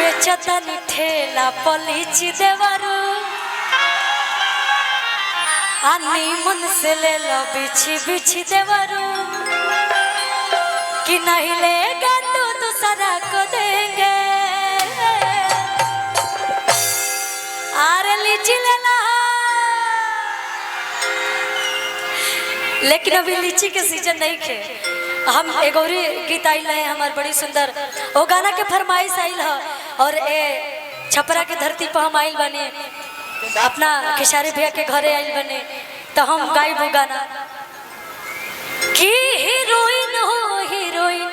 बेचतनी ठेला पलीची देवरू आनी मन से ले लो बिछी बिछी देवरू कि नहीं लेगा तो दूसरा को देंगे आरे लीची ले ला। लेकिन अभी लीची के सीजन नहीं खे। हम एक और गीत आइल है हमार बड़ी सुंदर वो गाना के फरमाइश आइल है और ए छपरा के धरती पर हम आइल बने अपना खेसारी भैया के घरे आइल बने तो हम गाइब वो गाना कि हीरोइन हो हीरोइन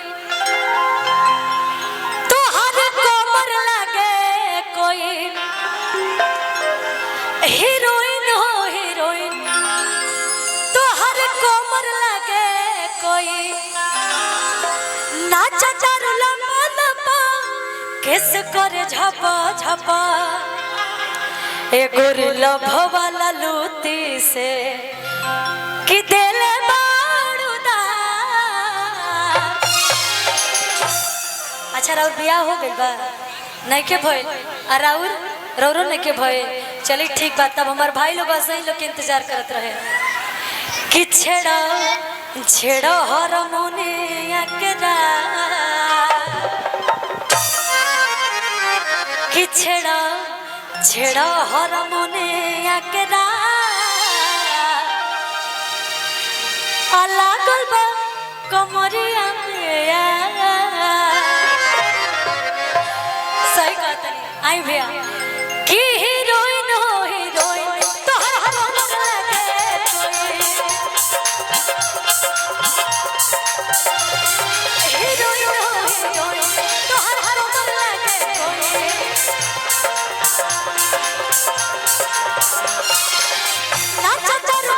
तो हर कोमर लगे कोई हीरोइन हो हीरोइन तो हर कोमर लगे कोई नाचा चारू लंबा लंबा किस करे झपा झपा ए गोरिल्ला भवाला लूटी से कि देले बारूदा। अच्छा राउर बियाह हो गइल बा नहीं के भइल आ राउर रौरो नहीं के भइल चली ठीक बात तब हमार भाई लोग ऐसे ही लोग के इंतजार करत रहे कि छेड़ा छेड़ा हारमोने एकरा कि छेड़ा छेड़ा हारमोने एकरा लागल बा कमरिया में सही कहत नहीं आई भैया कि हीरोइन हो हीरोइन तो हर हर लगे हीरोइन हो हीरोइन तो हर हर लगे नाचा चारू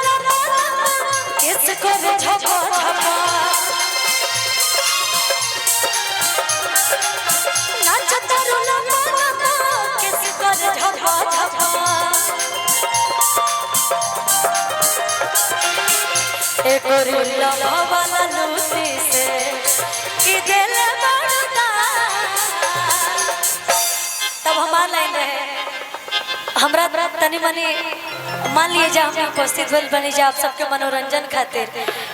किस करे झपा झपा नाचा चारू किस करे झपा झपा ए गोरिल्ला भवाला लूटी से कि दिल बारूदा। तब हमार लाइन रहे हमरा तनी मनी मान लिए जा हम उपस्थित भेल बनी जा आप सबके मनोरंजन खातिर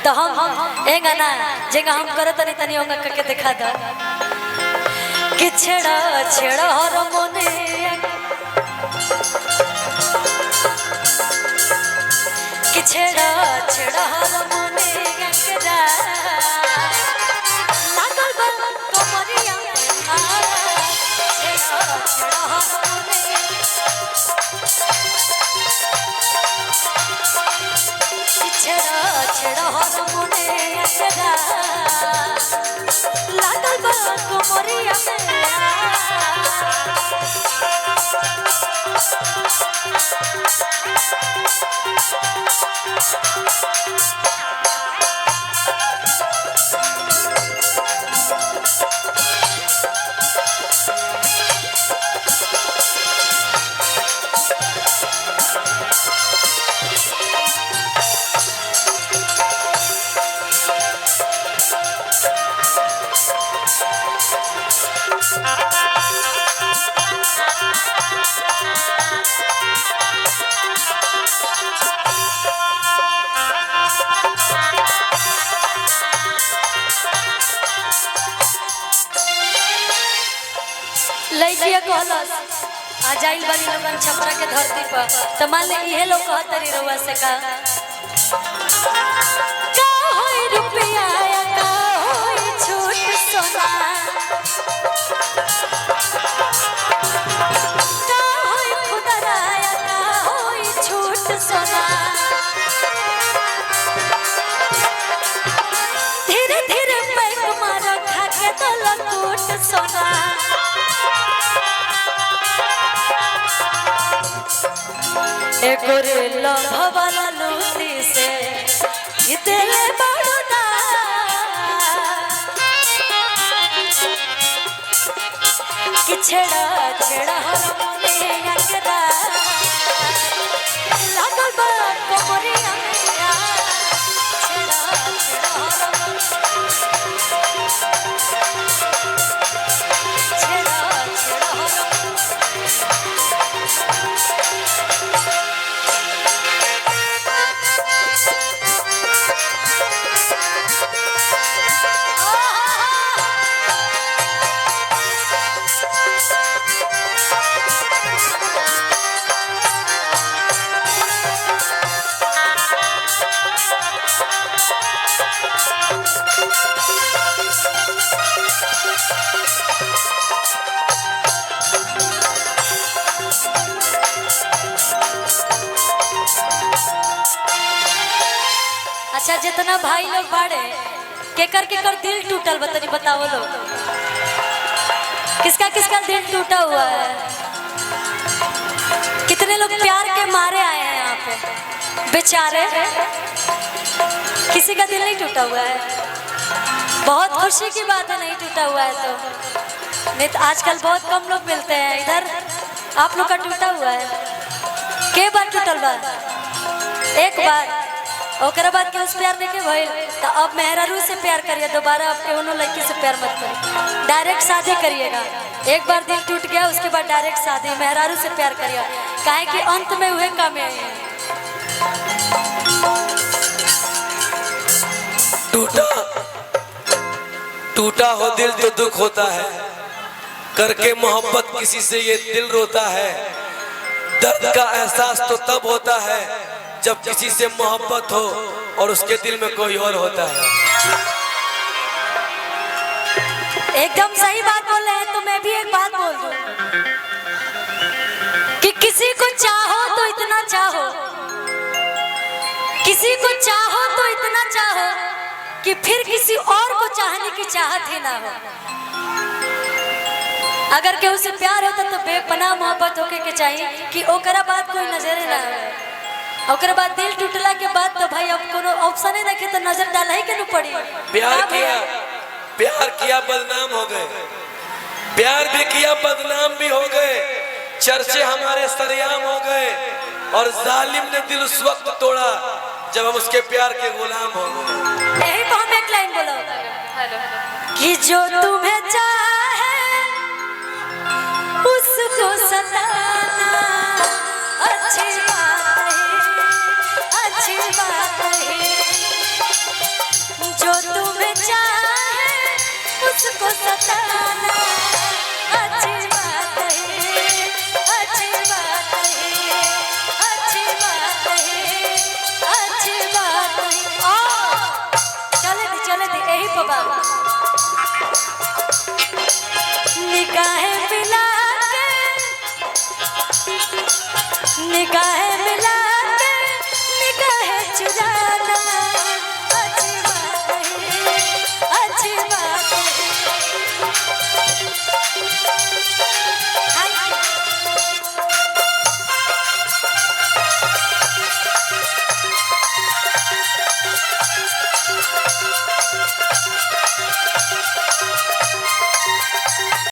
तो हम ए गाना जेगा हम करत तनी तनी होगा करके दिखा दो कि छेड़ा छेड़ा हारमोने कि छेड़ा छेड़ा हारमोने एकरा लागल बा कमरिया छेड़ा छेड़ा हारमोने छेड़ा छेड़ा हारमोने एकरा लागल बा कमरिया लइकिया कहलस आ जाइल बानी लोगन छपरा के धरती पर तो मान ले इहे लोग कहतरी रउआ से का होई रुपया का होई छूट सोना का होई खुदराया का होई छूट सोना धीरे धीरे पैक मारो खा के तो लकूट सोना ए गोरिल्ला भवाला लूटी से ये दिले बारूदा। कि छेड़ा छेड़ा हारमोने एकरा लागल बा कमरिया छेड़ा छेड़ा हारमोने छेड़ा छेड़ा अच्छा जितना भाई लोग बाड़े केकर केकर दिल टूटल बतनी बताओ लोग, किसका किसका दिल टूटा हुआ है? कितने लोग प्यार के मारे आए हैं यहाँ पे बेचारे, किसी का दिल नहीं टूटा हुआ है? बहुत खुशी की बात है नहीं टूटा हुआ है तो, नहीं तो आजकल बहुत कम लोग मिलते हैं इधर। आप लोग का टूटा हुआ है? के बार टूटल बा? एक बार। ओकरा बाद के उस प्यार देखे भइल तो अब मेहरारू से प्यार करिए, दोबारा आपके उन्होंने लड़की से प्यार मत करिए, डायरेक्ट शादी करिएगा। एक बार दिल टूट गया उसके बाद डायरेक्ट शादी, मेहरारू से प्यार करिए, काहे कि अंत में हुए कामयाबी है। टूटा हो दिल तो दुख होता है, करके मोहब्बत किसी से ये दिल रोता है। दर्द का एहसास तो तब होता है जब किसी से मोहब्बत हो और उसके दिल में कोई और होता है। एकदम सही बात बोल रहे हैं। तो मैं भी एक बात बोल दूं कि किसी को चाहो तो इतना चाहो, किसी को चाहो तो इतना चाहो कि फिर किसी और को चाहने की चाहत ही ना हो। अगर केहू से प्यार होता तो बेपनाह मोहब्बत होके के चाहिए कि ओकरा बाद कोई नजरे ना आए। ओकरा बाद दिल टूटला के बाद तो भाई अब कोनो ऑप्शन ही रखे तो नजर डाला ही के न पड़ी। प्यार किया बदनाम हो गए, प्यार भी किया बदनाम भी हो गए, चर्चे हमारे सरेआम हो गए और जालिम ने दिल उस वक्त तोड़ा जब हम उसके प्यार के गुलाम हो गए। यही तो हम एक लाइन बोलो कि जो तुम्हें चाहे उसको सताना अच्छी बात है, अच्छी बात है। जो तुम्हें चाहे उसको सताना अच्छी बात है, अच्छी बात है, अच्छी बात है, अच्छी बात है। चले दी यही पबा निगाहें मिला के, निगाह